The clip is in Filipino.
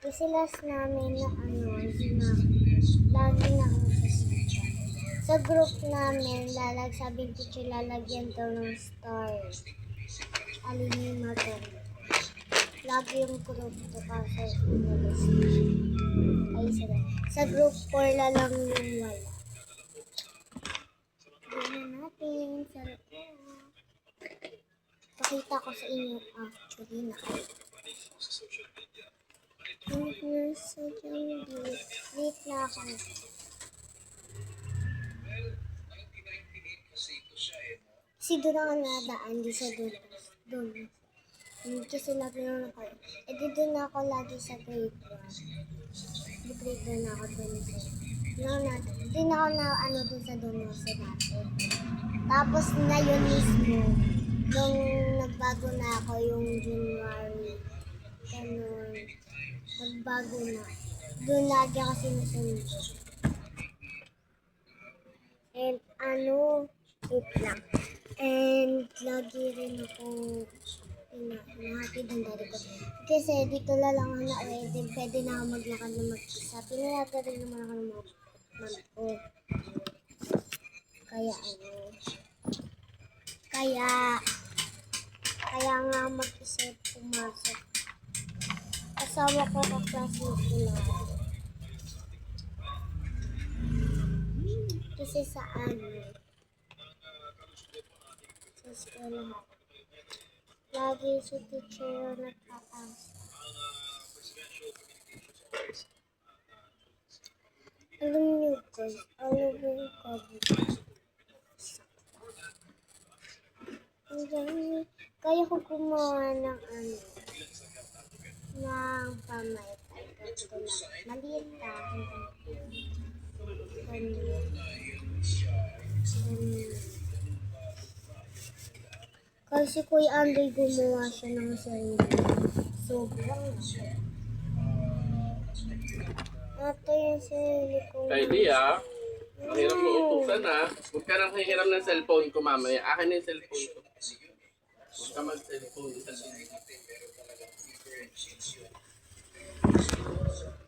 Kasi last namin na lagi na akong sasita. Sa group namin, sabi ko siya lalagyan daw ng star. Alin maganda. Lagi yung group ko kasi inalis na siya. Ay, sa group 4 na lang yung wala. Gawin natin sa pakita ko sa inyo actually na wait na ako. Kasi doon ako nadaan, di sa doon. Kasi lagi na ako. Eh di doon ako lagi sa grade 1. Grade 1 na ako doon sa. Di na ako na doon sa doon sa dati. Tapos na yun mismo, nung nagbago na ako yung January, ganun, nagbago na. Doon lagi ako sinusunod. And wait lang. And lagi rin ako hinahatid ng daddy ko. Kasi dito lang ako na pwede na ako maglakad na mag-isa. Pinalata rin naman ako ng mom ko. Kaya nga mag-isip pumasok. Kasama ko ka classmate ko lang. Kasi sa eskwela. Lagi si teacher nagpapasok. Alam niyo guys, yung COVID? Kaya ko gumawa ng ng pamaypay. Ganito lang. Maliit lang. Kasi Kuya Andoy gumawa siya ng sarili. Sobrang ito yung sarili kong Kay Lia, ang hirap mo utusan ha. Huwag ka nang hihiram ng cellphone ko mamaya. Akin na yung cellphone ko. Huwag ka mag-cellphone.